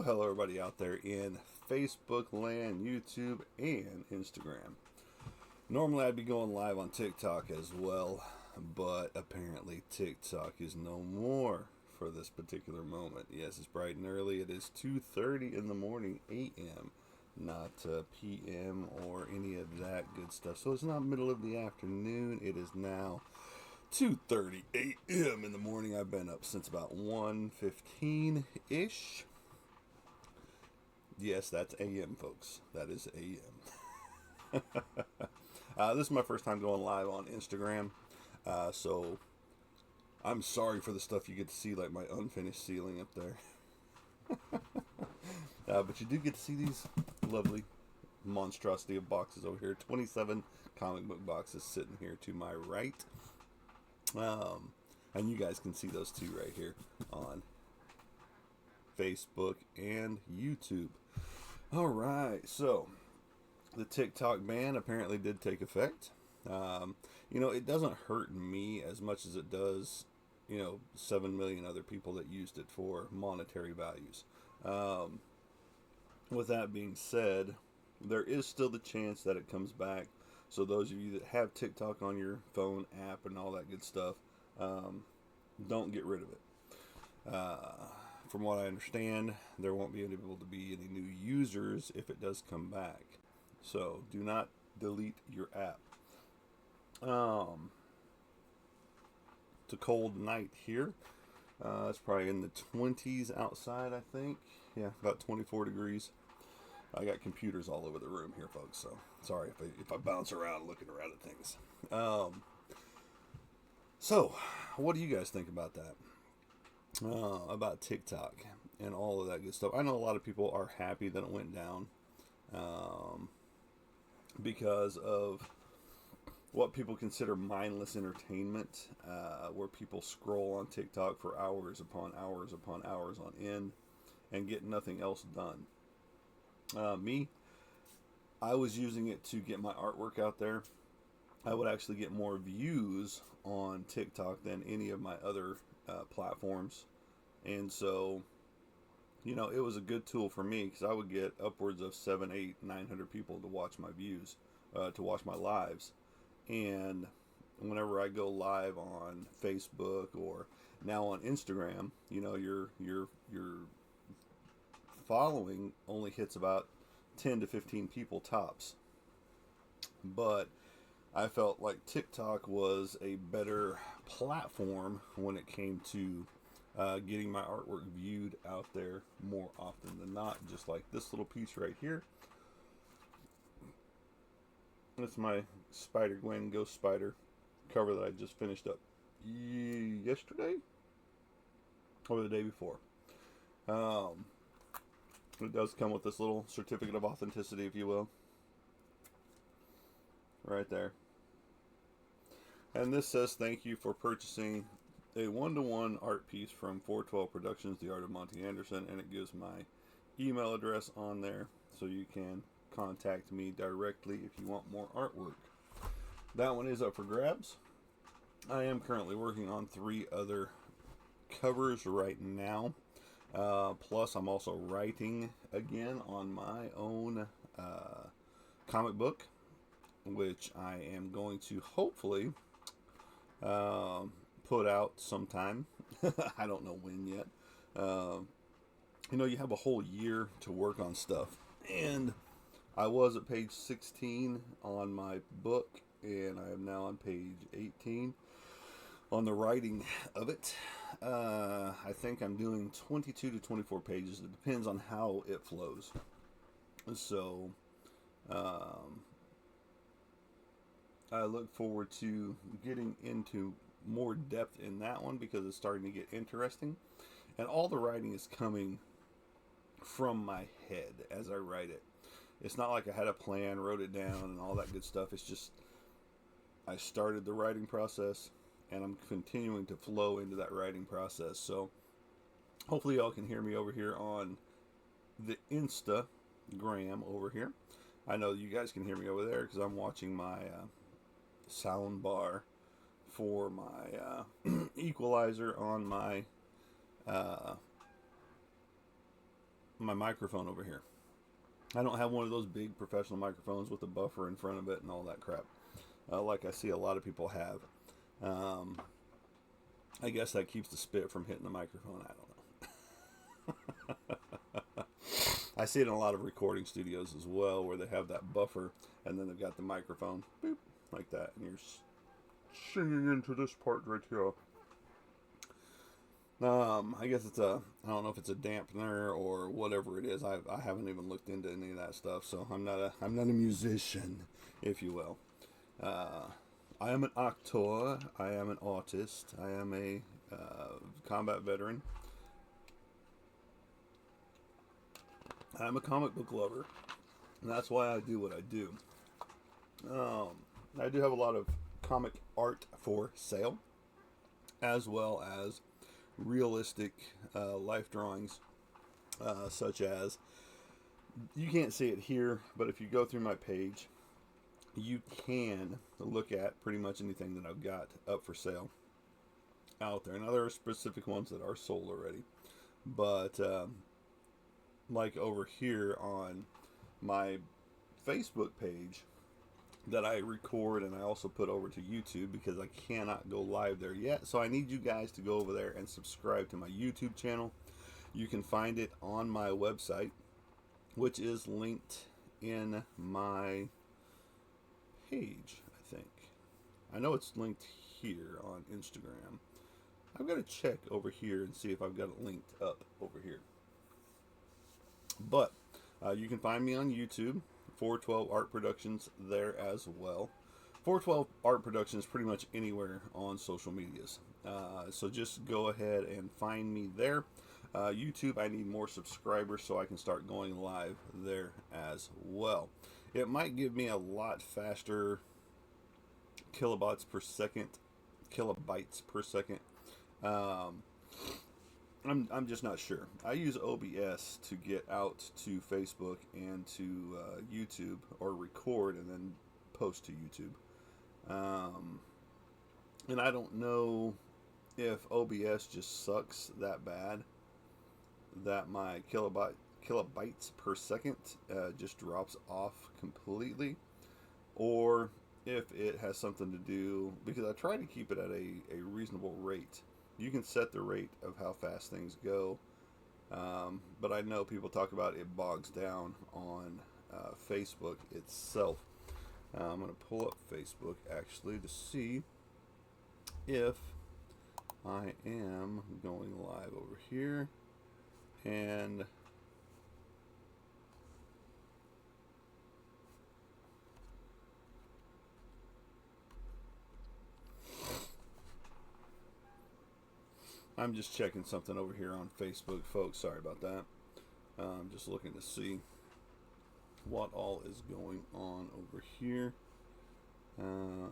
hello everybody out there in Facebook land, YouTube, and Instagram. Normally I'd be going live on TikTok as well, but apparently TikTok is no more for this particular moment. Yes, it's bright and early. It is 2:30 in the morning a.m., not p.m. or any of that good stuff. So it's not middle of the afternoon. It is now 2:30 a.m. in the morning. I've been up since about 1:15-ish. Yes, that's AM, folks. That is AM. This is my first time going live on Instagram, so I'm sorry for the stuff you get to see, like my unfinished ceiling up there. But you do get to see these lovely monstrosity of boxes over here. 27 comic book boxes sitting here to my right. And you guys can see those two right here on Facebook and YouTube. All right, so the TikTok ban apparently did take effect. It doesn't hurt me as much as it does, 7 million other people that used it for monetary values. With that being said, there is still the chance that it comes back. So those of you that have TikTok on your phone app and all that good stuff, don't get rid of it. From what I understand, there won't be able to be any new users if it does come back. So do not delete your app. It's a cold night here. It's probably in the 20s outside, I think. Yeah, about 24 degrees. I got computers all over the room here, folks. So sorry if I bounce around looking around at things. So what do you guys think about that? About TikTok and all of that good stuff. I know a lot of people are happy that it went down because of what people consider mindless entertainment, where people scroll on TikTok for hours upon hours upon hours on end and get nothing else done. I was using it to get my artwork out there. I would actually get more views on TikTok than any of my other platforms. And so, it was a good tool for me because I would get upwards of 7, 8, 900 people to watch my views, to watch my lives. And whenever I go live on Facebook or now on Instagram, your following only hits about 10 to 15 people tops. But I felt like TikTok was a better platform when it came to getting my artwork viewed out there more often than not, just like this little piece right here. That's my Spider-Gwen Ghost Spider cover that I just finished up yesterday or the day before. It does come with this little certificate of authenticity, if you will, right there. And this says, thank you for purchasing a one-to-one art piece from 412 Productions, The Art of Monty Anderson, and it gives my email address on there so you can contact me directly if you want more artwork. That one is up for grabs. I am currently working on 3 other covers right now. Plus, I'm also writing again on my own comic book, which I am going to hopefully put out sometime. I don't know when yet. You have a whole year to work on stuff. And I was at page 16 on my book, and I am now on page 18 on the writing of it. I think I'm doing 22 to 24 pages. It depends on how it flows. So, I look forward to getting into more depth in that one because it's starting to get interesting. And all the writing is coming from my head as I write it. It's not like I had a plan, wrote it down, and all that good stuff. It's just I started the writing process, and I'm continuing to flow into that writing process. So hopefully y'all can hear me over here on the Instagram over here. I know you guys can hear me over there because I'm watching my sound bar for my equalizer on my my microphone over here. I don't have one of those big professional microphones with a buffer in front of it and all that crap, like I see a lot of people have. I guess that keeps the spit from hitting the microphone. I don't know. I see it in a lot of recording studios as well, where they have that buffer and then they've got the microphone, boop, like that, and you're singing into this part right here. I guess it's I don't know if it's a dampener or whatever it is. I haven't even looked into any of that stuff, so I'm not a musician, if you will. I am an actor. I am an artist. I am a combat veteran. I'm a comic book lover, and that's why I do what I do. I do have a lot of comic art for sale, as well as realistic life drawings, such as, you can't see it here, but if you go through my page, you can look at pretty much anything that I've got up for sale out there. Now, there are specific ones that are sold already, but like over here on my Facebook page that I record and I also put over to YouTube, because I cannot go live there yet. So I need you guys to go over there and subscribe to my YouTube channel. You can find it on my website, which is linked in my page, I think. I know it's linked here on Instagram. I've got to check over here and see if I've got it linked up over here. But you can find me on YouTube, 412 Art Productions, there as well. 412 Art Productions pretty much anywhere on social medias. So just go ahead and find me there. YouTube, I need more subscribers so I can start going live there as well. It might give me a lot faster kilobytes per second. I'm just not sure. I use OBS to get out to Facebook and to YouTube, or record and then post to YouTube. And I don't know if OBS just sucks that bad that my kilobytes per second just drops off completely, or if it has something to do, because I try to keep it at a reasonable rate. You can set the rate of how fast things go, but I know people talk about it bogs down on Facebook itself. I'm going to pull up Facebook actually to see if I am going live over here, and I'm just checking something over here on Facebook, folks. Sorry about that. I'm just looking to see what all is going on over here, to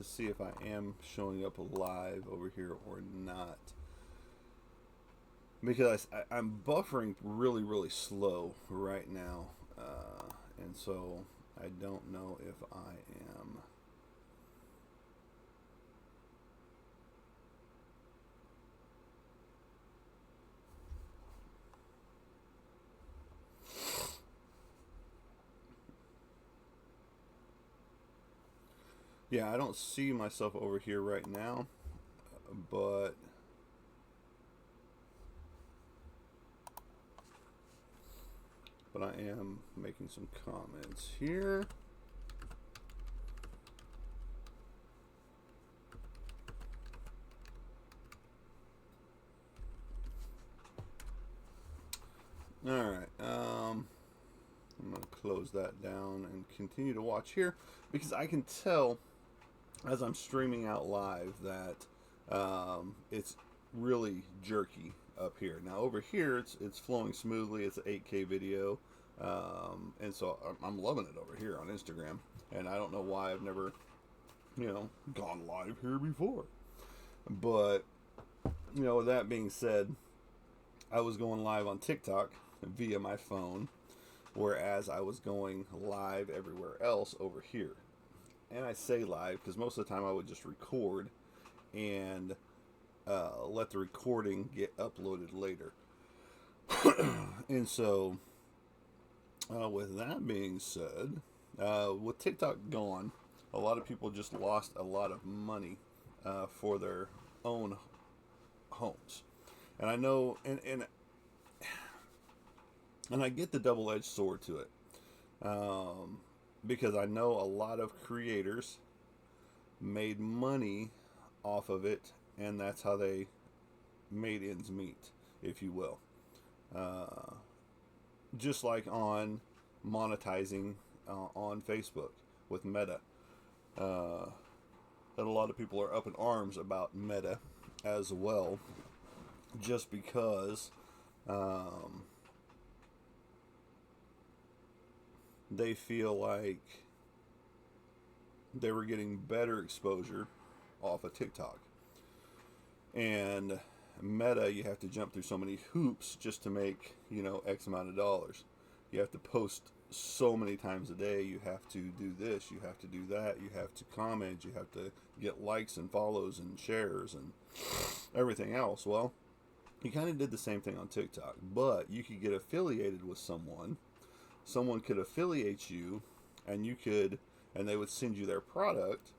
see if I am showing up live over here or not, because I'm buffering really slow right now, and so I don't know if I am. Yeah, I don't see myself over here right now, but I am making some comments here. All right, I'm going to close that down and continue to watch here, because I can tell as I'm streaming out live that it's really jerky up here. Now over here it's flowing smoothly. It's an 8K video, and so I'm loving it over here on Instagram. And I don't know why I've never, gone live here before. But with that being said, I was going live on TikTok via my phone, whereas I was going live everywhere else over here. And I say live because most of the time I would just record and let the recording get uploaded later. And so, with that being said, with TikTok gone, a lot of people just lost a lot of money for their own homes. And I know, and I get the double-edged sword to it, because I know a lot of creators made money off of it, and that's how they made ends meet, if you will. Uh, just like on monetizing on Facebook with Meta. Uh, and a lot of people are up in arms about Meta as well, just because um, they feel like they were getting better exposure off of TikTok. And Meta, you have to jump through so many hoops just to make, X amount of dollars. You have to post so many times a day. You have to do this, you have to do that, you have to comment, you have to get likes and follows and shares and everything else. Well, you kind of did the same thing on TikTok, but you could get affiliated with someone. Someone could affiliate you, and and they would send you their product,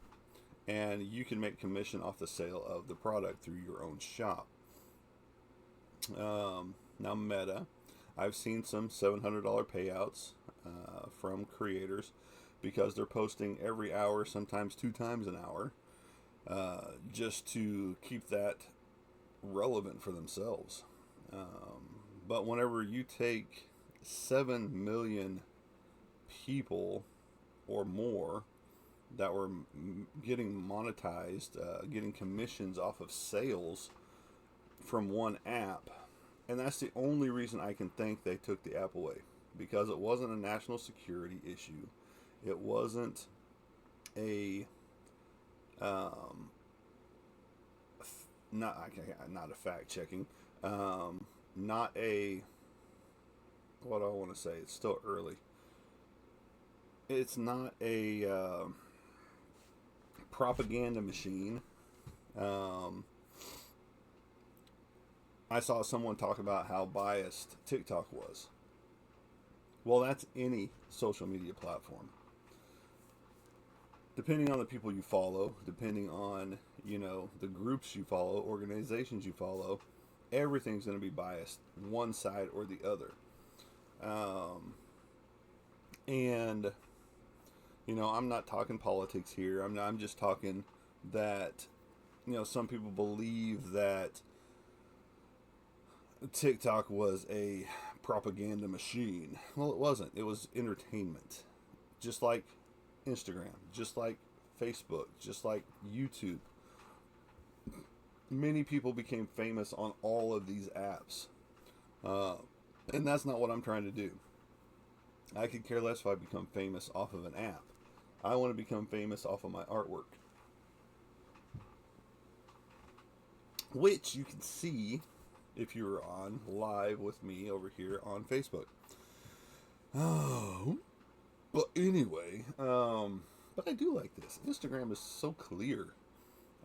and you can make commission off the sale of the product through your own shop. Now, Meta, I've seen some $700 payouts from creators because they're posting every hour, sometimes 2 times an hour, just to keep that relevant for themselves. But whenever you take 7 million people or more that were getting monetized, getting commissions off of sales from one app, and that's the only reason I can think they took the app away, because it wasn't a national security issue. It wasn't a not a fact checking, not a, what do I want to say? It's still early. It's not a propaganda machine. I saw someone talk about how biased TikTok was. Well, that's any social media platform. Depending on the people you follow, depending on, the groups you follow, organizations you follow, everything's going to be biased, one side or the other. And, I'm not talking politics here. I'm just talking that, some people believe that TikTok was a propaganda machine. Well, it wasn't. It was entertainment. Just like Instagram, just like Facebook, just like YouTube. Many people became famous on all of these apps. And that's not what I'm trying to do. I could care less if I become famous off of an app. I want to become famous off of my artwork, which you can see if you're on live with me over here on Facebook. Oh, but anyway, but I do like this. Instagram is so clear.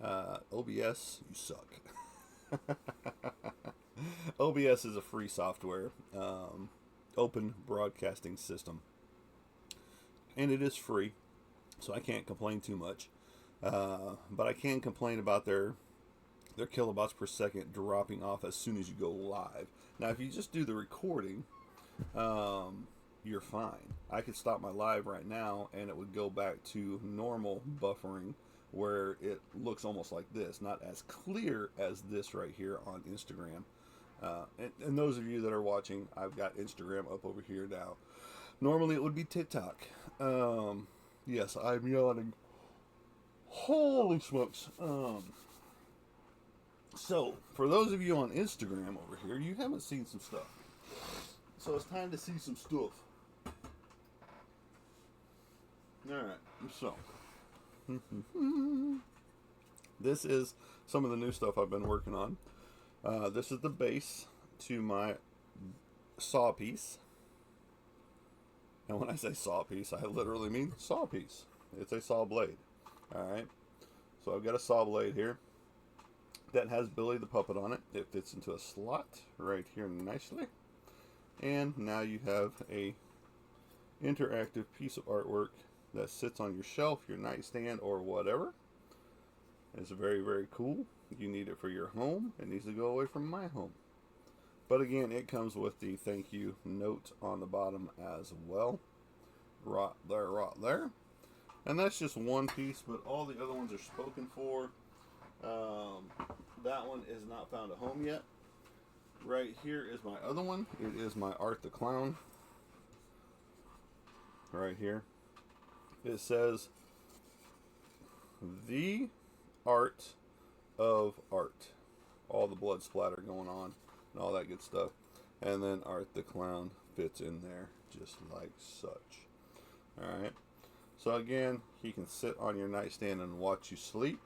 OBS, you suck. OBS is a free software, open broadcasting system, and it is free, so I can't complain too much. But I can complain about their kilobytes per second dropping off as soon as you go live. Now, if you just do the recording, you're fine. I could stop my live right now and it would go back to normal buffering, where it looks almost like this, not as clear as this right here on Instagram. And those of you that are watching, I've got Instagram up over here now. Normally it would be TikTok. Yes, I'm yawning. Holy smokes. So, for those of you on Instagram over here, you haven't seen some stuff. So it's time to see some stuff. Alright, so. This is some of the new stuff I've been working on. This is the base to my saw piece. And when I say saw piece, I literally mean saw piece. It's a saw blade. Alright. So I've got a saw blade here that has Billy the Puppet on it. It fits into a slot right here nicely. And now you have a interactive piece of artwork that sits on your shelf, your nightstand, or whatever. It's very, very cool. You need it for your home. It needs to go away from my home. But again, it comes with the thank you note on the bottom as well. Right there, right there. And that's just one piece, but all the other ones are spoken for. That one is not found a home yet. Right here is my other one. It is my Art the Clown. Right here. It says, the art of art. All the blood splatter going on and all that good stuff. And then Art the Clown fits in there just like such. Alright. So again, he can sit on your nightstand and watch you sleep.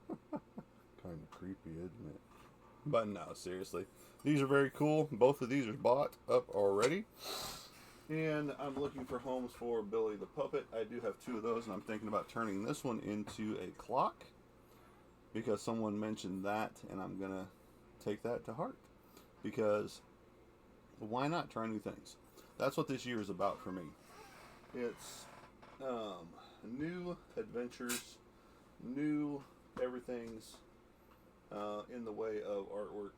Kind of creepy, isn't it? But no, seriously. These are very cool. Both of these are bought up already. And I'm looking for homes for Billy the Puppet. I do have two of those, and I'm thinking about turning this one into a clock. Because someone mentioned that, and I'm going to take that to heart. Because why not try new things? That's what this year is about for me. It's new adventures, new everything's in the way of artwork,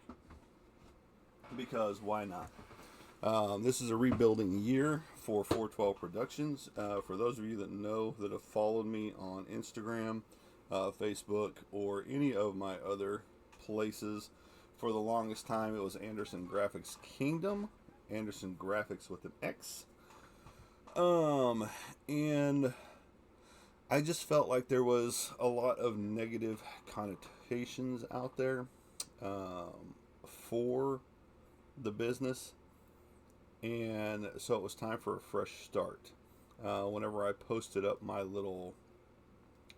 because why not? This is a rebuilding year for 412 Productions. For those of you that know, that have followed me on Instagram, Facebook, or any of my other places, for the longest time it was Anderson Graphics Kingdom, Anderson Graphics with an X. And I just felt like there was a lot of negative connotations out there for the business, and so it was time for a fresh start. Whenever I posted up my little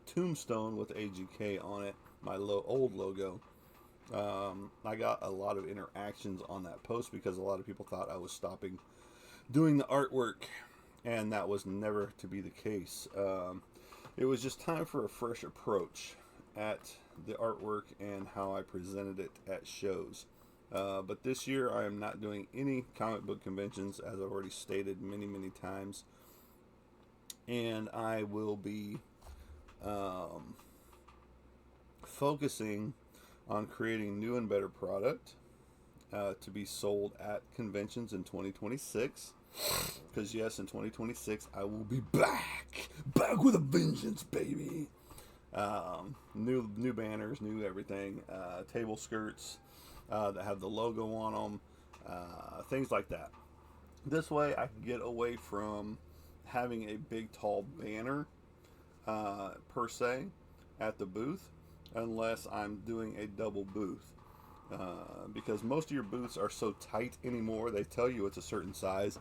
tombstone with AGK on it, my old logo, I got a lot of interactions on that post because a lot of people thought I was stopping doing the artwork, and that was never to be the case. It was just time for a fresh approach at the artwork and how I presented it at shows. But this year I am not doing any comic book conventions, as I've already stated many, many times. And I will be focusing on creating new and better product to be sold at conventions in 2026. Because yes, in 2026 I will be back with a vengeance, baby. New banners, new everything, table skirts that have the logo on them, things like that. This way I can get away from having a big tall banner per se at the booth, unless I'm doing a double booth. Because most of your booths are so tight anymore, they tell you it's a certain size,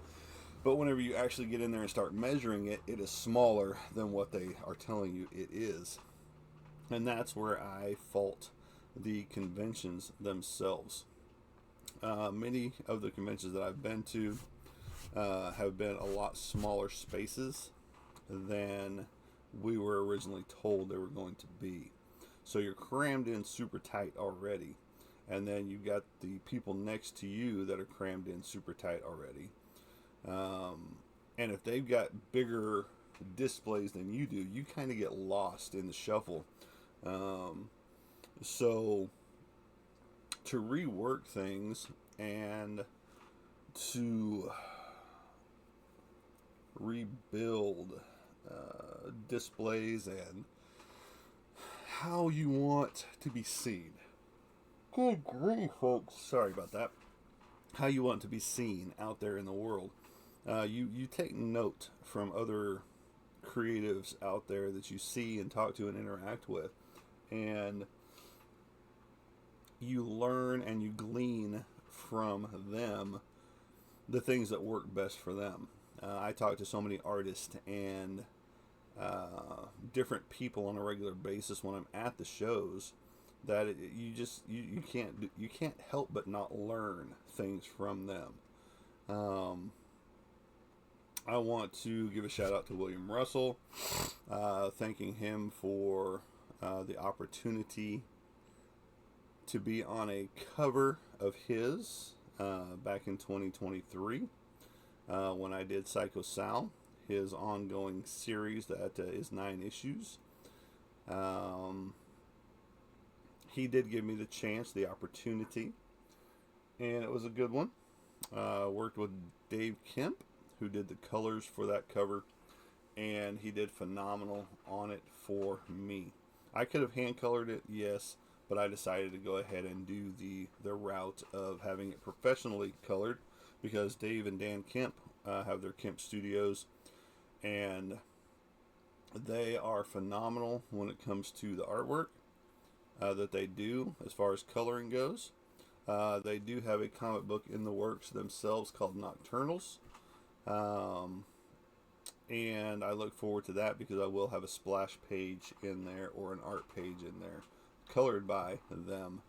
but whenever you actually get in there and start measuring it, it is smaller than what they are telling you it is. And that's where I fault the conventions themselves. Many of the conventions that I've been to have been a lot smaller spaces than we were originally told they were going to be. So you're crammed in super tight already. And then you've got the people next to you that are crammed in super tight already. And if they've got bigger displays than you do, you kind of get lost in the shuffle. So to rework things and to rebuild displays and how you want to be seen. Good grief, folks. Sorry about that. How you want to be seen out there in the world. You take note from other creatives out there that you see and talk to and interact with, and you learn and you glean from them the things that work best for them. I talk to so many artists and different people on a regular basis when I'm at the shows that you can't help but not learn things from them. I want to give a shout out to William Russell, thanking him for the opportunity to be on a cover of his. back in 2023 when I did Psycho Sal, his ongoing series that is 9 issues. He did give me the chance, the opportunity, and it was a good one. Worked with Dave Kemp, who did the colors for that cover, and he did phenomenal on it for me. I could have hand colored it, yes, but I decided to go ahead and do the route of having it professionally colored because Dave and Dan Kemp have their Kemp Studios, and they are phenomenal when it comes to the artwork that they do as far as coloring goes. They do have a comic book in the works themselves called Nocturnals. And I look forward to that because I will have a splash page in there or an art page in there colored by them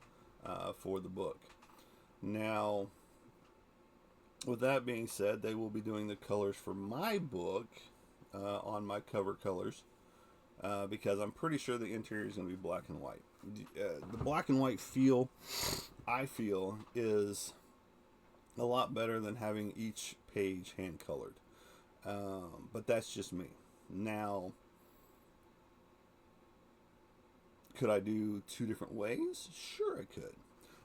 for the book. Now, with that being said, they will be doing the colors for my book on my cover colors because I'm pretty sure the interior is going to be black and white. The black and white feel, I feel, is a lot better than having each page hand colored. But that's just me. Now, could I do 2 different ways? Sure, I could.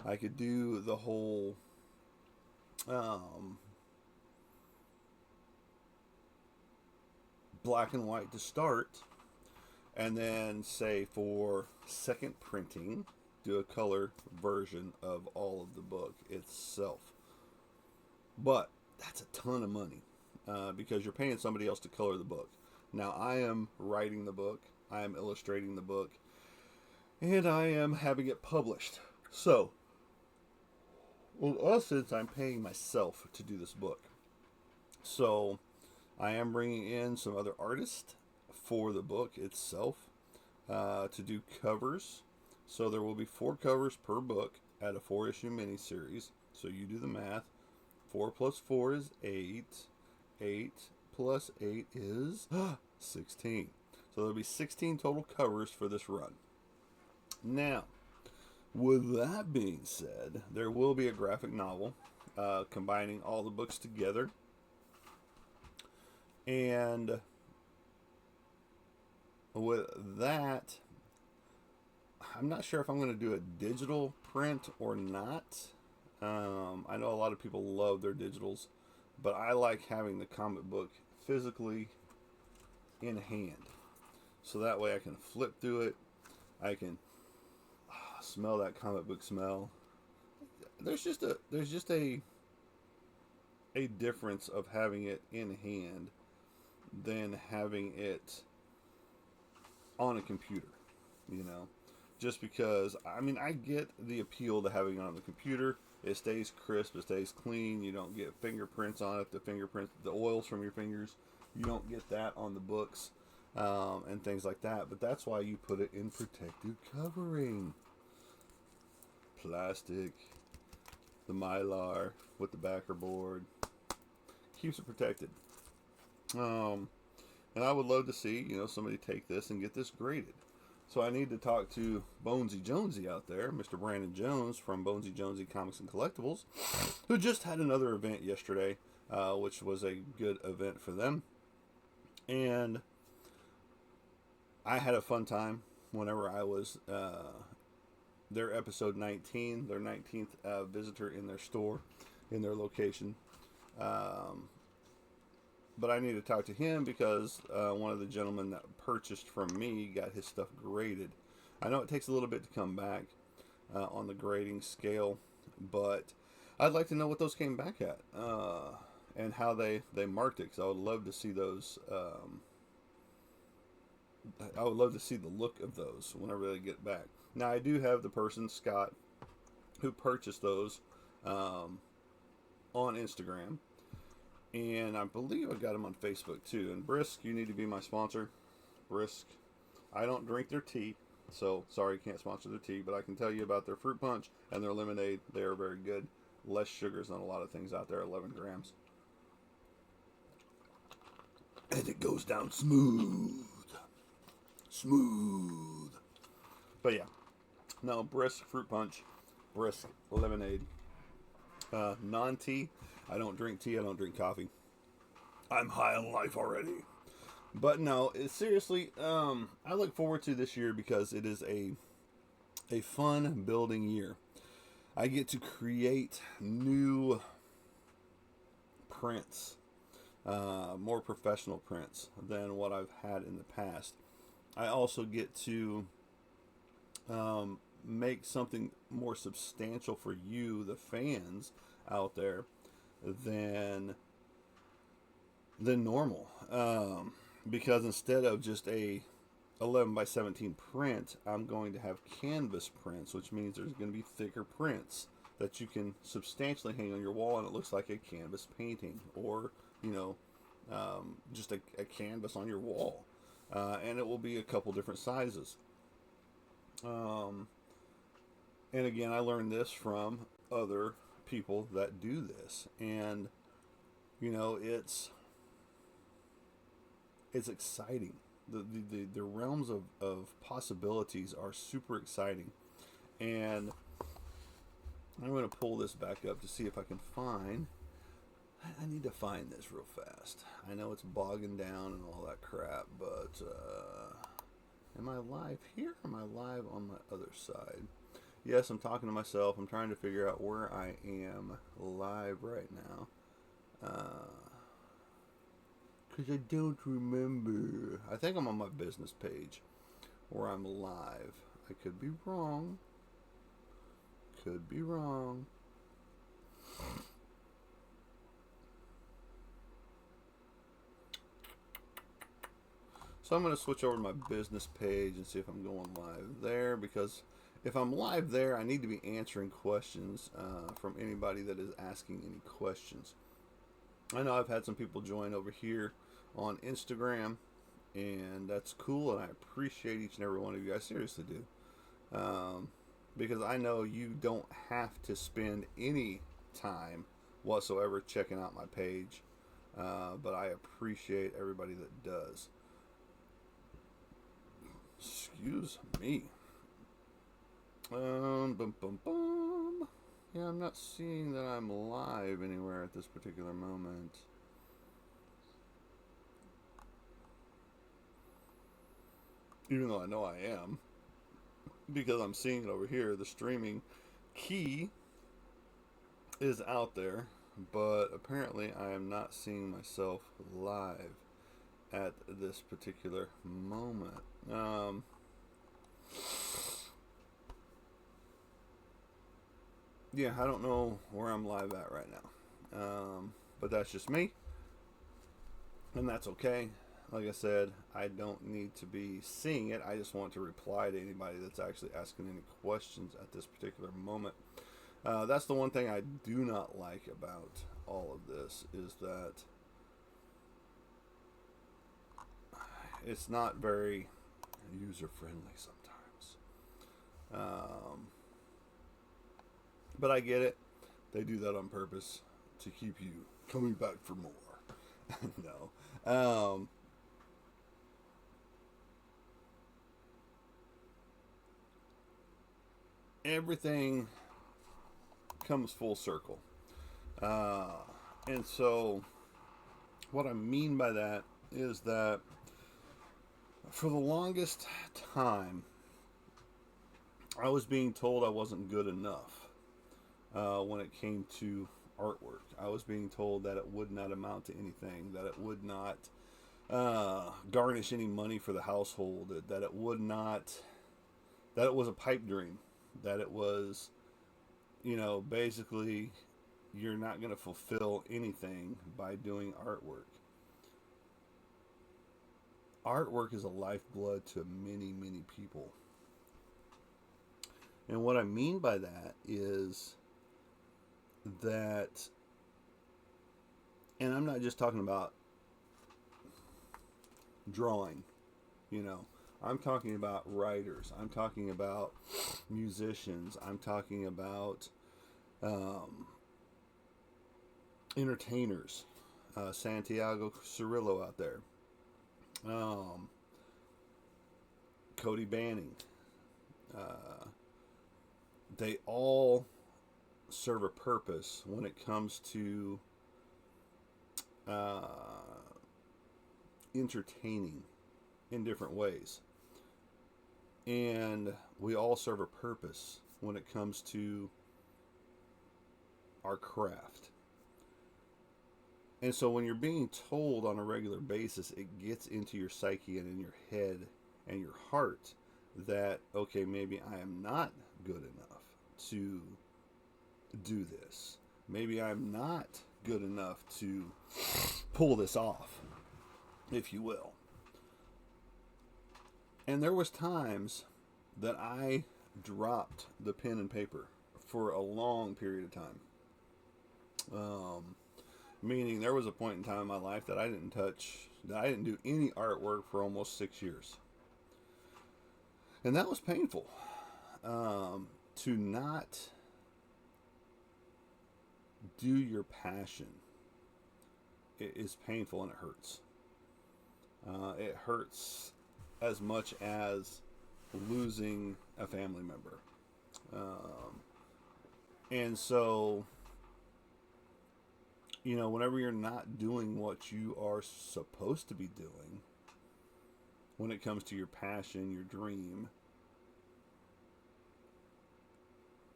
I could do the whole black and white to start, and then say for second printing, do a color version of all of the book itself. But that's a ton of money because you're paying somebody else to color the book. Now, I am writing the book, I am illustrating the book, and I am having it published. So, in essence, I'm paying myself to do this book. So, I am bringing in some other artists for the book itself to do covers. So, there will be 4 covers per book at a 4-issue miniseries. So, you do the math. 4 plus 4 is 8. 8 plus 8 is 16. So, there'll be 16 total covers for this run. Now, with that being said, there will be a graphic novel combining all the books together. And with that, I'm not sure if I'm going to do a digital print or not. I know a lot of people love their digitals, but I like having the comic book physically in hand. So that way I can flip through it. I can smell that comic book smell. There's just a difference of having it in hand than having it on a computer, you know. Just because, I mean, I get the appeal to having it on the computer. It stays crisp, it stays clean. You don't get fingerprints on it. The oils from your fingers, you don't get that on the books and things like that. But that's why you put it in protective covering. Plastic, the Mylar with the backer board keeps it protected. And I would love to see, somebody take this and get this graded. So I need to talk to Bonesy Jonesy out there, Mr. Brandon Jones from Bonesy Jonesy Comics and Collectibles, who just had another event yesterday, which was a good event for them. And I had a fun time whenever I was their episode 19, their 19th visitor in their store, in their location. But I need to talk to him because one of the gentlemen that purchased from me got his stuff graded. I know it takes a little bit to come back on the grading scale, but I'd like to know what those came back at and how they marked it, because I would love to see those. I would love to see the look of those whenever they get back. Now, I do have the person, Scott, who purchased those on Instagram. And I believe I got them on Facebook too. And Brisk, you need to be my sponsor. Brisk. I don't drink their tea, so sorry, can't sponsor their tea. But I can tell you about their fruit punch and their lemonade. They are very good. Less sugars than a lot of things out there, 11 grams. And it goes down smooth. Smooth. But yeah. No, Brisk fruit punch. Brisk lemonade. Non-tea. I don't drink tea. I don't drink coffee. I'm high on life already. But no, seriously, I look forward to this year because it is a fun building year. I get to create new prints, more professional prints than what I've had in the past. I also get to make something more substantial for you, the fans out there, than normal. Because instead of just a 11 by 17 print, I'm going to have canvas prints, which means there's going to be thicker prints that you can substantially hang on your wall, and it looks like a canvas painting, or just a canvas on your wall, and it will be a couple different sizes. And again, I learned this from other people that do this, and it's exciting. The realms of possibilities are super exciting. And I'm going to pull this back up to see if I can find. I need to find this real fast. I know it's bogging down and all that crap, but am I live here? Am I live on my other side? Yes, I'm talking to myself. I'm trying to figure out where I am live right now. Because I don't remember. I think I'm on my business page where I'm live. I could be wrong. Could be wrong. So I'm going to switch over to my business page and see if I'm going live there, because if I'm live there, I need to be answering questions from anybody that is asking any questions. I know I've had some people join over here on Instagram, and that's cool, and I appreciate each and every one of you. I seriously do. Because I know you don't have to spend any time whatsoever checking out my page, but I appreciate everybody that does. Excuse me. Bum, bum, bum. Yeah, I'm not seeing that I'm live anywhere at this particular moment. Even though I know I am, because I'm seeing it over here. The streaming key is out there, but apparently I am not seeing myself live at this particular moment. Yeah, I don't know where I'm live at right now, but that's just me, and that's okay. Like I said, I don't need to be seeing it. I just want to reply to anybody that's actually asking any questions at this particular moment. That's the one thing I do not like about all of this, is that it's not very user friendly sometimes. But I get it. They do that on purpose to keep you coming back for more. No. Everything comes full circle. And so what I mean by that is that for the longest time, I was being told I wasn't good enough when it came to artwork. I was being told that it would not amount to anything, that it would not garnish any money for the household, that it would not, that it was a pipe dream, that it was, basically you're not going to fulfill anything by doing artwork. Artwork is a lifeblood to many, many people. And what I mean by that is that, and I'm not just talking about drawing, I'm talking about writers, I'm talking about musicians, I'm talking about entertainers, Santiago Cirillo out there, Cody Banning, they all serve a purpose when it comes to uh, entertaining in different ways. And we all serve a purpose when it comes to our craft. And so when you're being told on a regular basis, it gets into your psyche and in your head and your heart that, okay, maybe I am not good enough to do this. Maybe I'm not good enough to pull this off, if you will. And there was times that I dropped the pen and paper for a long period of time. Meaning there was a point in time in my life that I didn't do any artwork for almost 6 years. And that was painful. To not do your passion, it is painful and it hurts. It hurts as much as losing a family member. And so, whenever you're not doing what you are supposed to be doing, when it comes to your passion, your dream,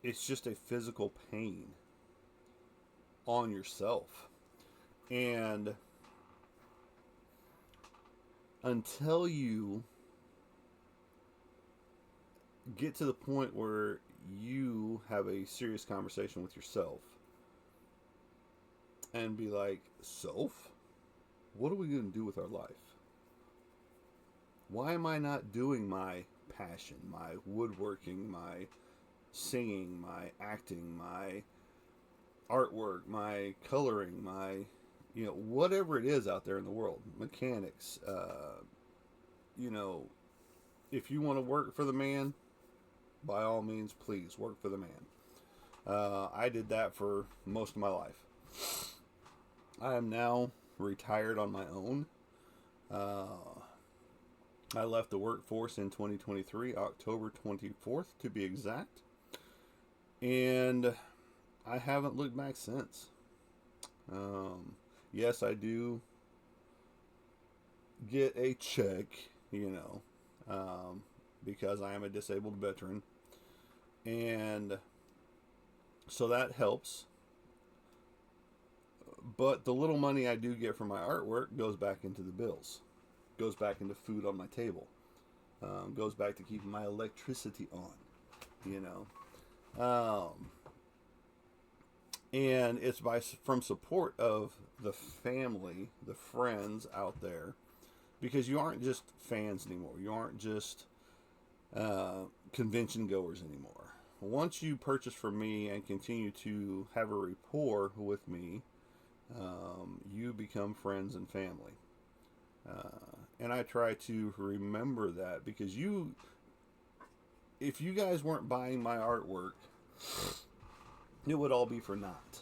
it's just a physical pain on yourself. And until you get to the point where you have a serious conversation with yourself and be like, Soph, what are we going to do with our life? Why am I not doing my passion, my woodworking, my singing, my acting, my artwork, my coloring, my, whatever it is out there in the world, mechanics, if you want to work for the man, by all means, please work for the man. I did that for most of my life. I am now retired on my own. I left the workforce in 2023, October 24th to be exact. And I haven't looked back since. Yes, I do get a check, because I am a disabled veteran. And so that helps. But the little money I do get from my artwork goes back into the bills, goes back into food on my table, goes back to keeping my electricity on, and it's from support of the family, the friends out there, because you aren't just fans anymore. You aren't just convention goers anymore. Once you purchase from me and continue to have a rapport with me, you become friends and family. And I try to remember that, because if you guys weren't buying my artwork, it would all be for naught.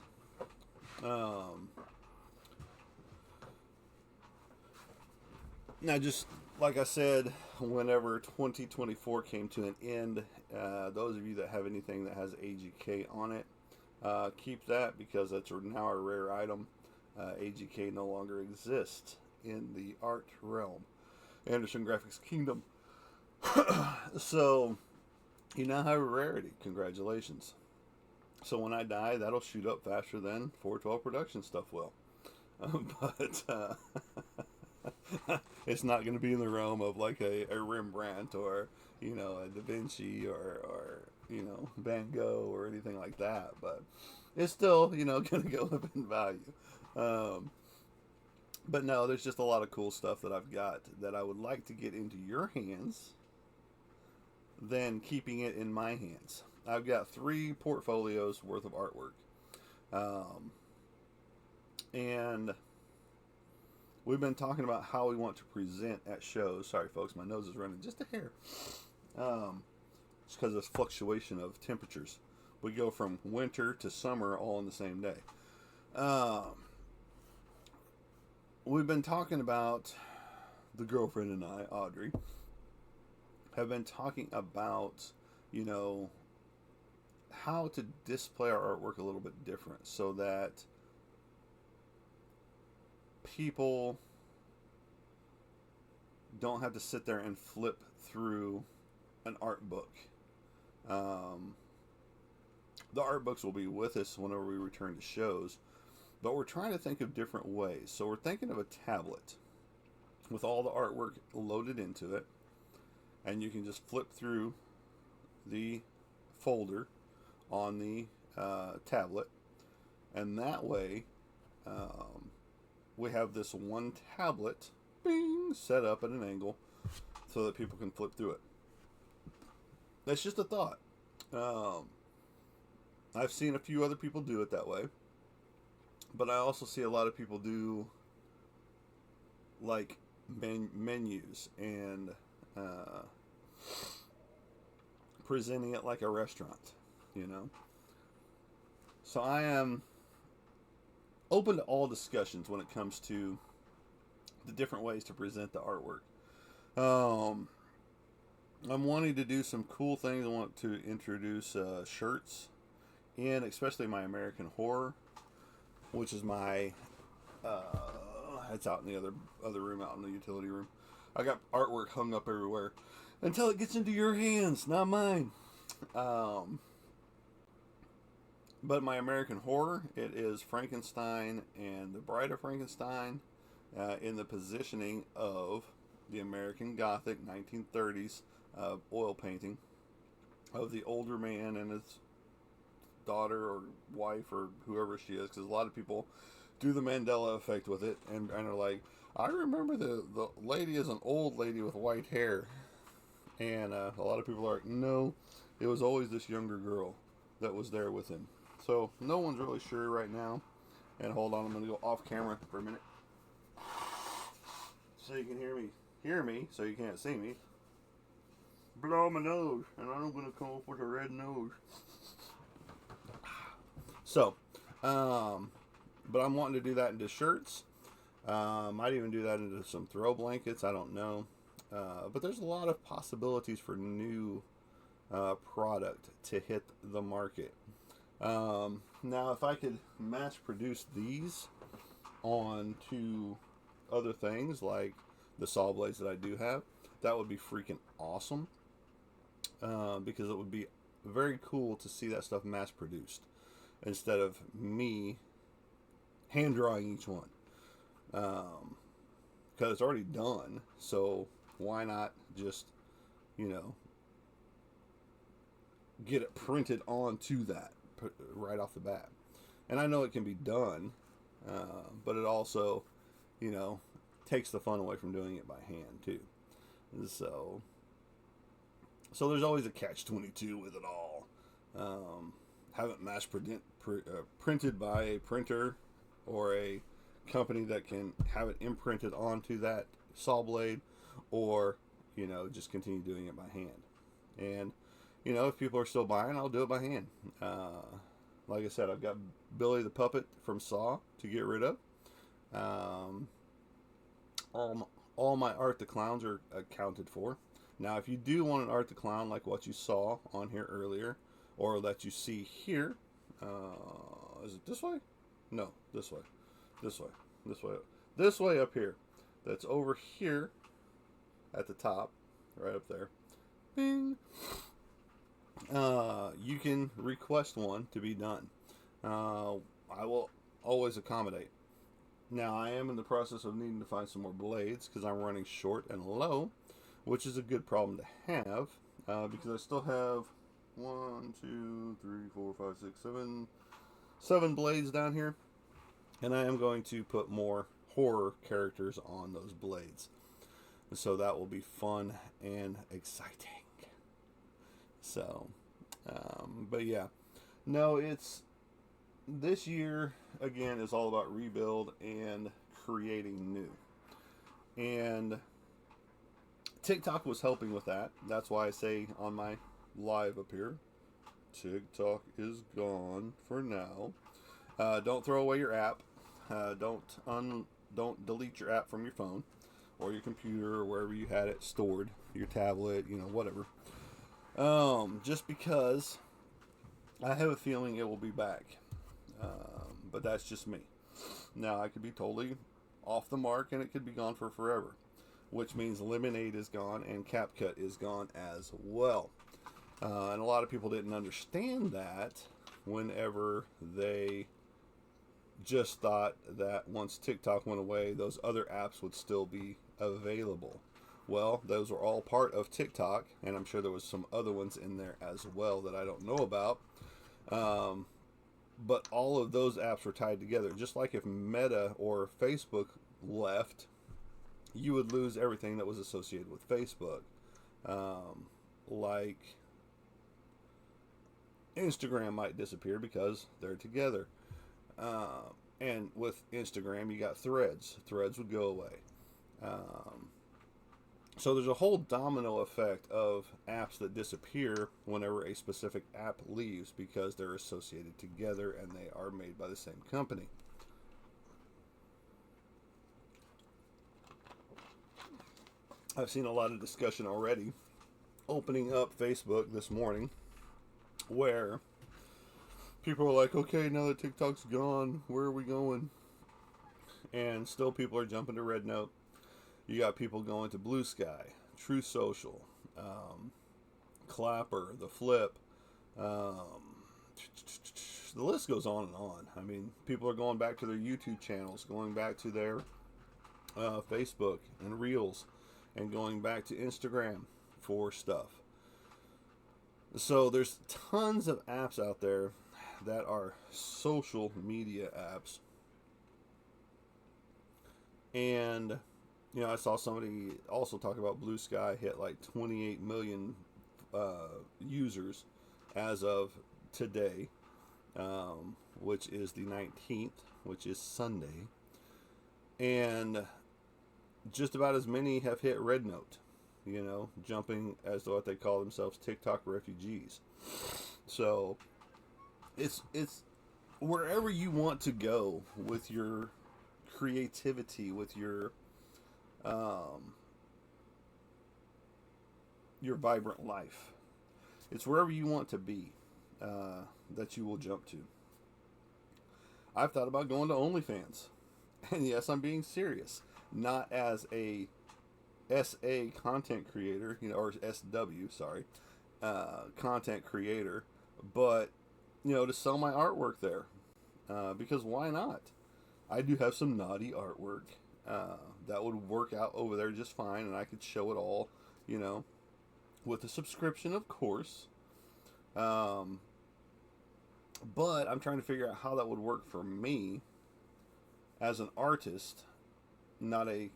Now, just like I said, whenever 2024 came to an end, those of you that have anything that has AGK on it, keep that, because that's now a rare item. AGK no longer exists in the art realm, Anderson Graphics Kingdom. So you now have a rarity. Congratulations. So when I die, that'll shoot up faster than 412 production stuff will. But it's not going to be in the realm of like a Rembrandt or, a Da Vinci or Van Gogh or anything like that. But it's still, going to go up in value. But no, there's just a lot of cool stuff that I've got that I would like to get into your hands than keeping it in my hands. I've got 3 portfolios worth of artwork. And we've been talking about how we want to present at shows. Sorry, folks, my nose is running just a hair. It's because of this fluctuation of temperatures. We go from winter to summer all in the same day. We've been talking about, the girlfriend and I, Audrey, have been talking about, how to display our artwork a little bit different so that people don't have to sit there and flip through an art book. Um, the art books will be with us whenever we return to shows, but we're trying to think of different ways. So we're thinking of a tablet with all the artwork loaded into it, and you can just flip through the folder on the tablet, and that way we have this one tablet, bing, set up at an angle so that people can flip through it. That's just a thought. I've seen a few other people do it that way, but I also see a lot of people do like menus and presenting it like a restaurant, you know. So I am open to all discussions when it comes to the different ways to present the artwork. I'm wanting to do some cool things. I want to introduce shirts in, especially my American Horror, which is my it's out in the other room, out in the utility room. I got artwork hung up everywhere until it gets into your hands, not mine. But my American Horror, it is Frankenstein and the Bride of Frankenstein in the positioning of the American Gothic 1930s oil painting of the older man and his daughter or wife or whoever she is, because a lot of people do the Mandela effect with it and are like, I remember the lady is an old lady with white hair, and a lot of people are like, no, it was always this younger girl that was there with him. So no one's really sure right now. And hold on, I'm going to go off camera for a minute so you can hear me so you can't see me. Blow my nose, and I'm going to come up with a red nose. So, but I'm wanting to do that into shirts. Might even do that into some throw blankets. I don't know. But there's a lot of possibilities for new product to hit the market. Now, if I could mass produce these onto other things like the saw blades that I do have, that would be freaking awesome. Because it would be very cool to see that stuff mass produced instead of me hand drawing each one. Because it's already done, so why not just, get it printed onto that right off the bat. And I know it can be done, but it also, takes the fun away from doing it by hand too. And so there's always a catch-22 with it all. Have it mass printed by a printer or a company that can have it imprinted onto that saw blade, or just continue doing it by hand. And if people are still buying, I'll do it by hand. Like I said, I've got Billy the Puppet from Saw to get rid of. All my Art the Clowns are accounted for. Now, if you do want an Art the Clown like what you saw on here earlier, or that you see here, is it this way? No, this way. This way. This way. This way up here. That's over here at the top, right up there. Bing! You can request one to be done. I will always accommodate. Now, I am in the process of needing to find some more blades because I'm running short and low, which is a good problem to have, because I still have 7 blades down here, and I am going to put more horror characters on those blades. So that will be fun and exciting. So, but yeah, no, this year, again, is all about rebuild and creating new. And TikTok was helping with that. That's why I say on my live up here, TikTok is gone for now. Don't throw away your app. Don't delete your app from your phone or your computer or wherever you had it stored, your tablet, whatever. Just because I have a feeling it will be back, but that's just me. Now, I could be totally off the mark and it could be gone for forever, which means Lemonade is gone and CapCut is gone as well. And a lot of people didn't understand that whenever they just thought that once TikTok went away, those other apps would still be available. Well, those were all part of TikTok, and I'm sure there was some other ones in there as well that I don't know about. Um, but all of those apps were tied together. Just like if Meta or Facebook left, you would lose everything that was associated with Facebook. Like Instagram might disappear because they're together. And with Instagram, you got Threads. Threads would go away. Um, so there's a whole domino effect of apps that disappear whenever a specific app leaves because they're associated together and they are made by the same company. I've seen a lot of discussion already opening up Facebook this morning where people are like, okay, now that TikTok's gone, where are we going? And still people are jumping to Red Note. You got people going to Blue Sky, True Social, Clapper, The Flip. The list goes on and on. I mean, people are going back to their YouTube channels, going back to their Facebook and Reels, and going back to Instagram for stuff. So there's tons of apps out there that are social media apps. And, you know, I saw somebody also talk about Blue Sky hit like 28 million users as of today, which is the 19th, which is Sunday. And just about as many have hit Red Note, you know, jumping as to what they call themselves TikTok refugees. So it's wherever you want to go with your creativity, with your vibrant life. It's wherever you want to be that you will jump to. I've thought about going to OnlyFans, and yes, I'm being serious. Not as a SA content creator, you know, or SW, sorry, content creator, but you know, to sell my artwork there, because why not? I do have some naughty artwork that would work out over there just fine, and I could show it all, you know, with a subscription, of course. Um, but I'm trying to figure out how that would work for me as an artist, not a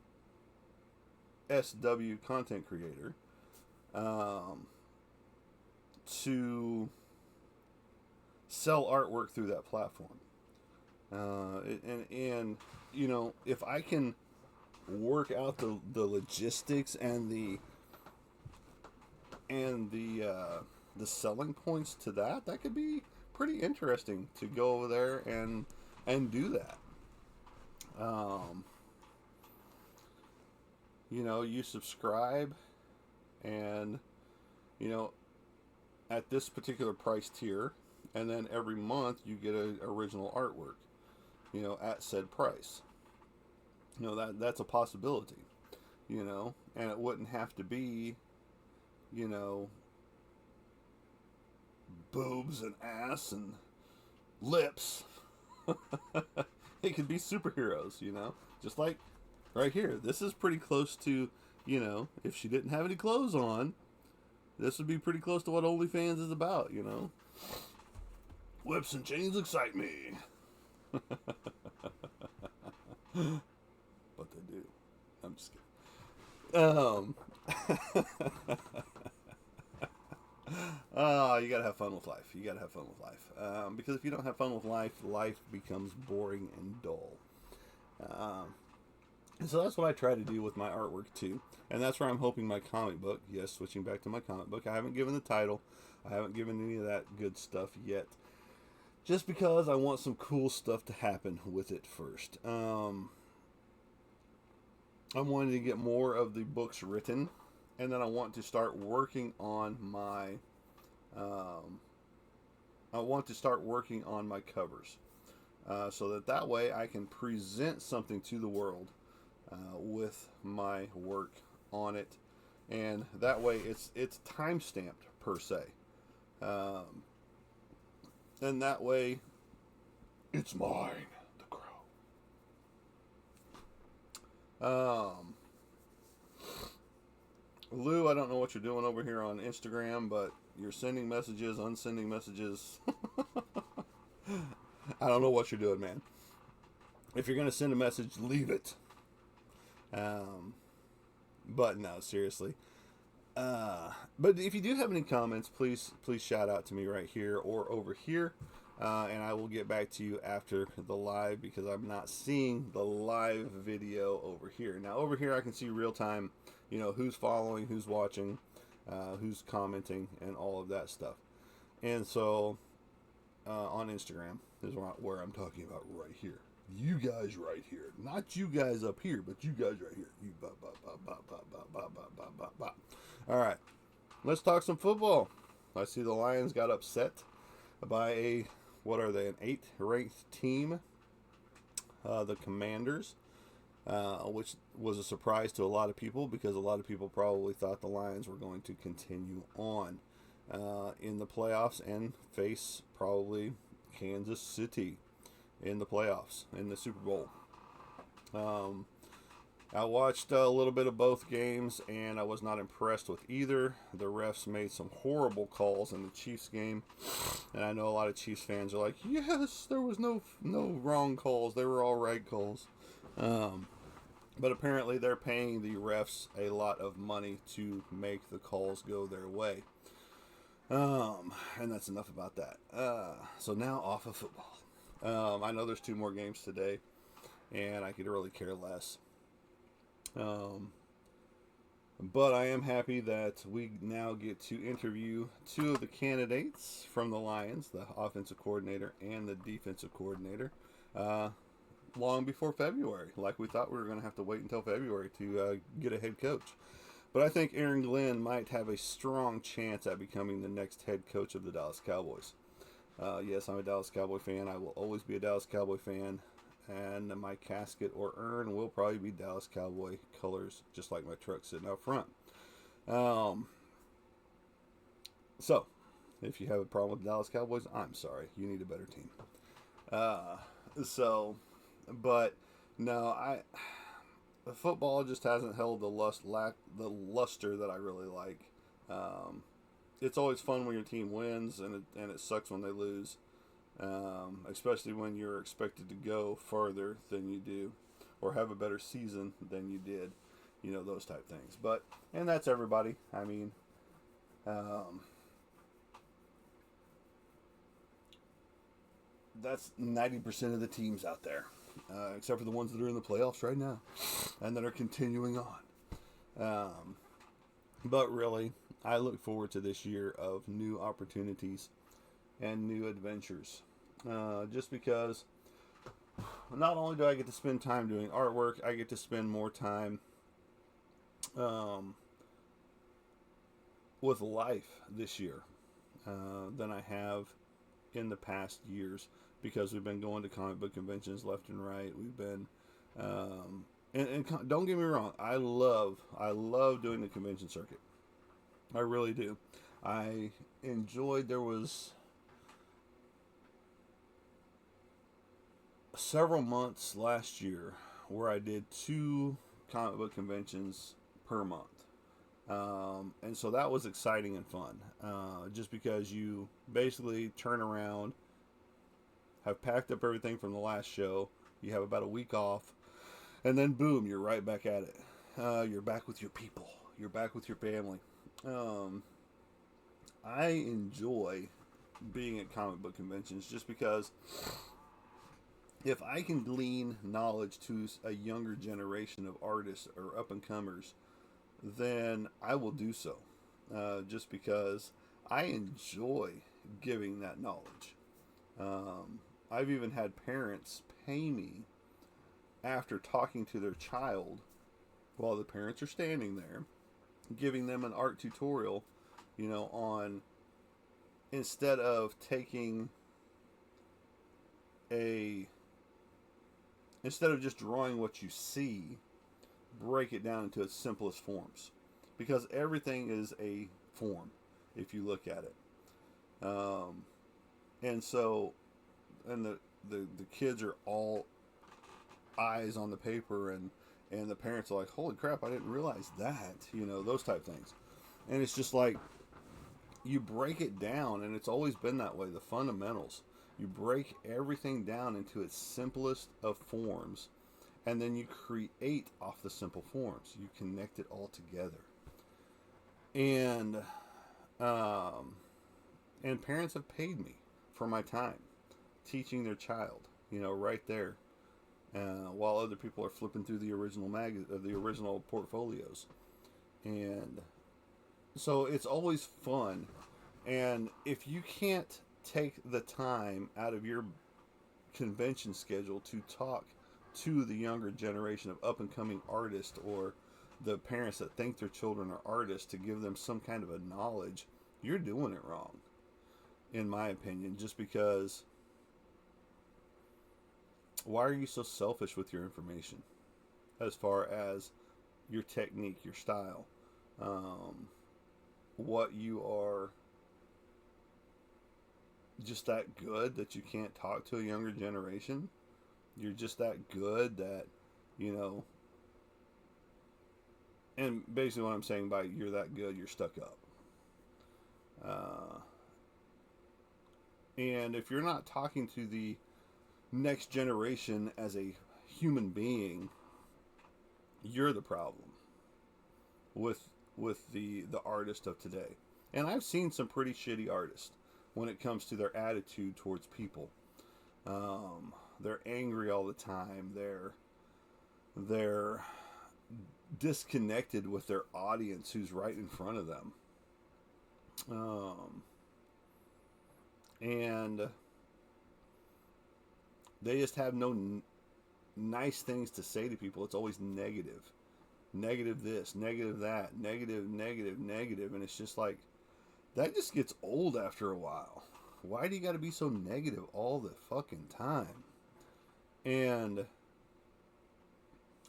SW content creator, to sell artwork through that platform. And you know, if I can work out the logistics and the selling points to that, that could be pretty interesting to go over there and do that. Um, you know, you subscribe, and you know, at this particular price tier, and then every month you get an original artwork, you know, at said price. You know, that's a possibility, you know, and it wouldn't have to be, you know, boobs and ass and lips. It could be superheroes, you know, just like right here. This is pretty close to, you know, if she didn't have any clothes on, this would be pretty close to what OnlyFans is about, you know. Whips and chains excite me. But they do. I'm just kidding. Oh, you gotta have fun with life. You gotta have fun with life. Because if you don't have fun with life, life becomes boring and dull. And so that's what I try to do with my artwork too. And that's where I'm hoping my comic book, yes, switching back to my comic book, I haven't given the title, I haven't given any of that good stuff yet. Just because I want some cool stuff to happen with it first. I'm wanting to get more of the books written, and then I want to start working on my I want to start working on my covers, so that way I can present something to the world with my work on it, and that way it's time stamped per se, um, and that way it's mine, the crow. Lou, I don't know what you're doing over here on Instagram, but you're sending messages, unsending messages. I don't know what you're doing, man. If you're going to send a message, leave it. Um, but no, seriously. But if you do have any comments, please shout out to me right here or over here, and I will get back to you after the live, because I'm not seeing the live video over here. Now over here I can see real time, who's following, who's watching, who's commenting, and all of that stuff. And so on Instagram is where I'm talking about right here. You guys right here, not you guys up here, but you guys right here. You ba ba ba ba ba ba ba ba ba ba ba. All right, let's talk some football. I see the Lions got upset by an 8th ranked team, the Commanders, which was a surprise to a lot of people, because a lot of people probably thought the Lions were going to continue on in the playoffs and face probably Kansas City in the playoffs, in the Super Bowl. I watched a little bit of both games, and I was not impressed with either. The refs made some horrible calls in the Chiefs game, and I know a lot of Chiefs fans are like, yes, there was no wrong calls. They were all right calls. But apparently they're paying the refs a lot of money to make the calls go their way. And that's enough about that. So now off of football. I know there's 2 more games today, and I could really care less. But I am happy that we now get to interview 2 of the candidates from the Lions, the offensive coordinator and the defensive coordinator, long before February. Like we thought we were going to have to wait until February to get a head coach. But I think Aaron Glenn might have a strong chance at becoming the next head coach of the Dallas Cowboys. Yes, I'm a Dallas Cowboy fan. I will always be a Dallas Cowboy fan. And my casket or urn will probably be Dallas Cowboy colors, just like my truck sitting out front. So, if you have a problem with the Dallas Cowboys, I'm sorry. You need a better team. But no, the football just hasn't held the luster that I really like. It's always fun when your team wins, and it sucks when they lose. Especially when you're expected to go farther than you do, or have a better season than you did, those type things. And that's everybody. I mean, that's 90% of the teams out there, except for the ones that are in the playoffs right now, and that are continuing on. But really, I look forward to this year of new opportunities and new adventures. Just because not only do I get to spend time doing artwork, I get to spend more time with life this year than I have in the past years, because we've been going to comic book conventions left and right. We've been and don't get me wrong, I love doing the convention circuit. I really do. I enjoyed, there was several months last year where I did 2 comic book conventions per month. And so that was exciting and fun. Just because you basically turn around, have packed up everything from the last show, you have about a week off, and then boom, you're right back at it. You're back with your people. You're back with your family. I enjoy being at comic book conventions just because if I can glean knowledge to a younger generation of artists or up-and-comers, then I will do so. Just because I enjoy giving that knowledge. I've even had parents pay me after talking to their child while the parents are standing there, giving them an art tutorial, on instead of taking a instead of just drawing what you see, break it down into its simplest forms, because everything is a form if you look at it. Um, and so, and the kids are all eyes on the paper, and the parents are like, holy crap, I didn't realize that, those type things. And it's just like, you break it down, and it's always been that way, the fundamentals. You break everything down into its simplest of forms, and then you create off the simple forms. You connect it all together. And and parents have paid me for my time teaching their child, right there, while other people are flipping through the original portfolios. And so it's always fun. And if you can't take the time out of your convention schedule to talk to the younger generation of up and coming artists, or the parents that think their children are artists, to give them some kind of a knowledge, you're doing it wrong, in my opinion. Just because, why are you so selfish with your information as far as your technique, your style, what you are just that good that you can't talk to a younger generation? You're just that good that, you know, and basically what I'm saying by you're that good, you're stuck up. And if you're not talking to the next generation as a human being, you're the problem with the artist of today. And I've seen some pretty shitty artists when it comes to their attitude towards people. They're angry all the time. They're disconnected with their audience who's right in front of them. And they just have no nice things to say to people. It's always negative. Negative this, negative that, negative, negative, negative. And it's just like, that just gets old after a while. Why do you got to be so negative all the fucking time? And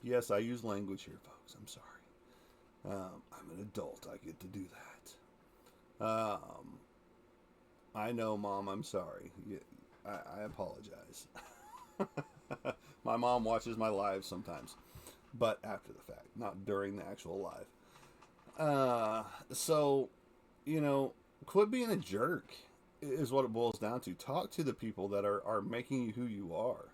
yes, I use language here, folks. I'm sorry. I'm an adult. I get to do that. I know, Mom. I'm sorry. I apologize. My mom watches my lives sometimes, but after the fact, not during the actual live. So, quit being a jerk is what it boils down to. Talk to the people that are making you who you are,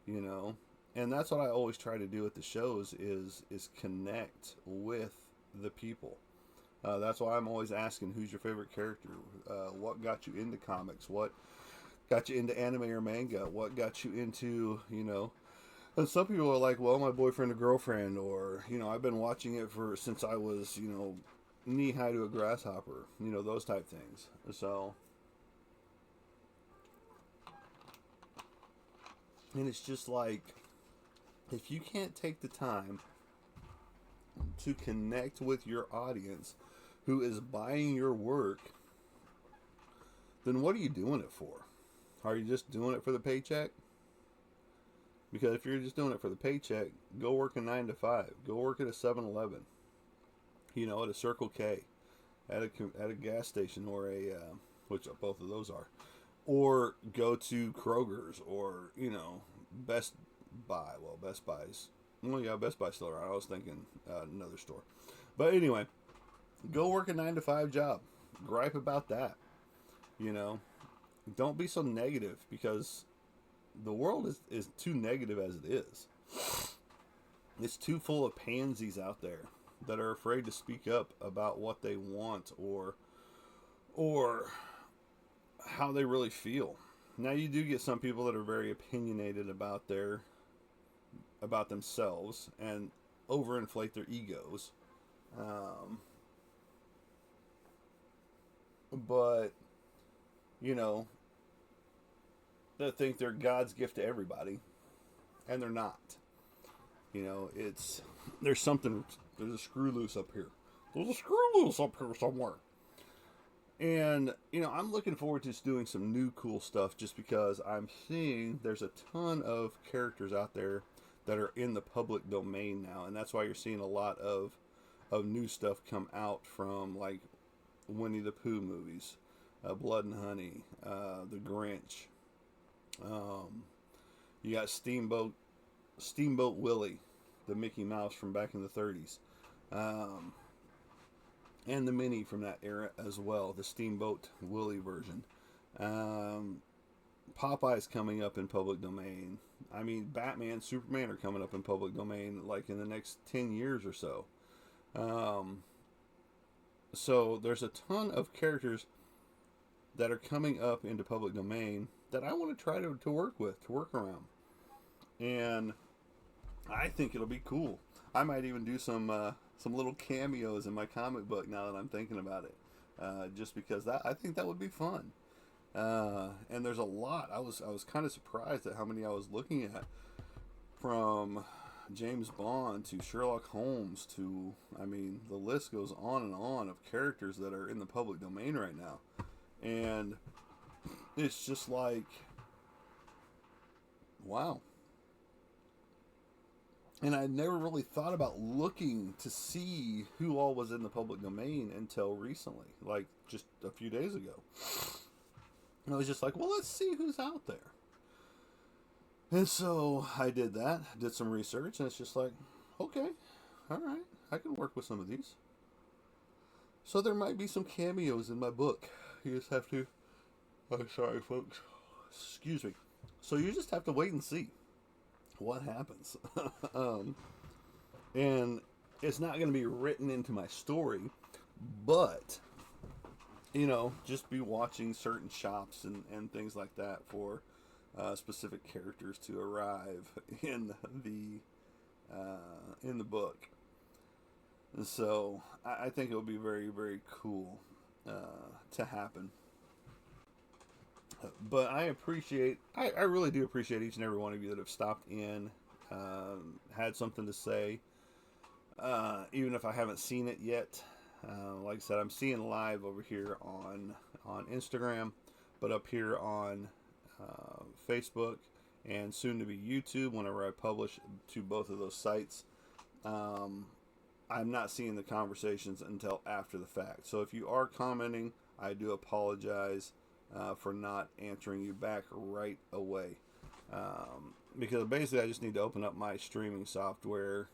and that's what I always try to do at the shows is connect with the people. That's why I'm always asking, who's your favorite character? What got you into comics? What got you into anime or manga? What got you into, And some people are like, well, my boyfriend or girlfriend, or, I've been watching it since I was, knee high to a grasshopper, those type things. So, and it's just like, if you can't take the time to connect with your audience who is buying your work, then what are you doing it for? Are you just doing it for the paycheck? Because if you're just doing it for the paycheck, go work a 9 to 5. Go work at a 7-Eleven. At a Circle K, at a gas station, or which both of those are, or go to Kroger's, or Best Buy. Well, Best Buy's, Best Buy's still around. I was thinking another store, but anyway, go work a 9 to 5 job. Gripe about that. Don't be so negative, because the world is too negative as it is. It's too full of pansies out there that are afraid to speak up about what they want or how they really feel. Now, you do get some people that are very opinionated about themselves and overinflate their egos. But they think they're God's gift to everybody, and they're not. There's a screw loose up here. There's a screw loose up here somewhere. And, I'm looking forward to just doing some new cool stuff just because I'm seeing there's a ton of characters out there that are in the public domain now. And that's why you're seeing a lot of new stuff come out from like Winnie the Pooh movies, Blood and Honey, The Grinch. Um, you got Steamboat Willie, the Mickey Mouse from back in the 30s. Um, and the Minnie from that era as well, the Steamboat Willie version. Um, Popeye's coming up in public domain. I mean, Batman, Superman are coming up in public domain like in the next 10 years or so. Um, so there's a ton of characters that are coming up into public domain that I want to try to work with, to work around. And I think it'll be cool. I might even do some little cameos in my comic book now that I'm thinking about it, just because that I think that would be fun. And there's a lot. I was kind of surprised at how many I was looking at, from James Bond to Sherlock Holmes to, I mean, the list goes on and on of characters that are in the public domain right now, and it's just like, wow. And I never really thought about looking to see who all was in the public domain until recently, like just a few days ago. And I was just like, well, let's see who's out there. And so I did that, did some research, and it's just like, okay, all right, I can work with some of these. So there might be some cameos in my book. You just have to. I'm sorry, folks. Excuse me. So you just have to wait and see what happens. um, and it's not going to be written into my story, but just be watching certain shops and things like that for specific characters to arrive in the book. And so I think it would be very, very cool to happen. But I really do appreciate each and every one of you that have stopped in, had something to say, even if I haven't seen it yet. Like I said, I'm seeing live over here on Instagram, but up here on Facebook and soon to be YouTube whenever I publish to both of those sites. I'm not seeing the conversations until after the fact. So if you are commenting, I do apologize for not answering you back right away. Because basically I just need to open up my streaming software,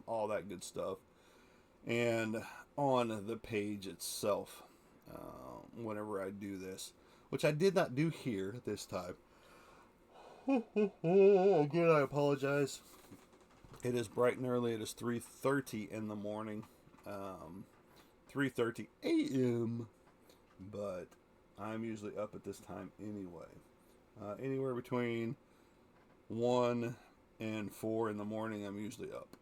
all that good stuff, and on the page itself, whenever I do this, which I did not do here this time. Again, I apologize. It is bright and early. It is 3:30 in the morning, 3:30 a.m. But I'm usually up at this time anyway. Anywhere between 1 and 4 in the morning, I'm usually up.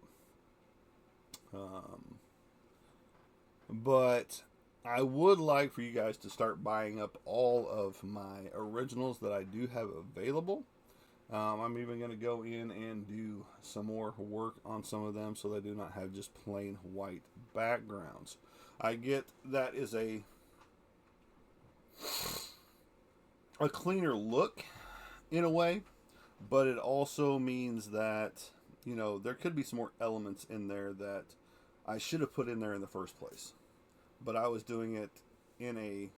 But I would like for you guys to start buying up all of my originals that I do have available. I'm even going to go in and do some more work on some of them so they do not have just plain white backgrounds. I get that is a cleaner look in a way, but it also means that, there could be some more elements in there that I should have put in there in the first place. But I was doing it in a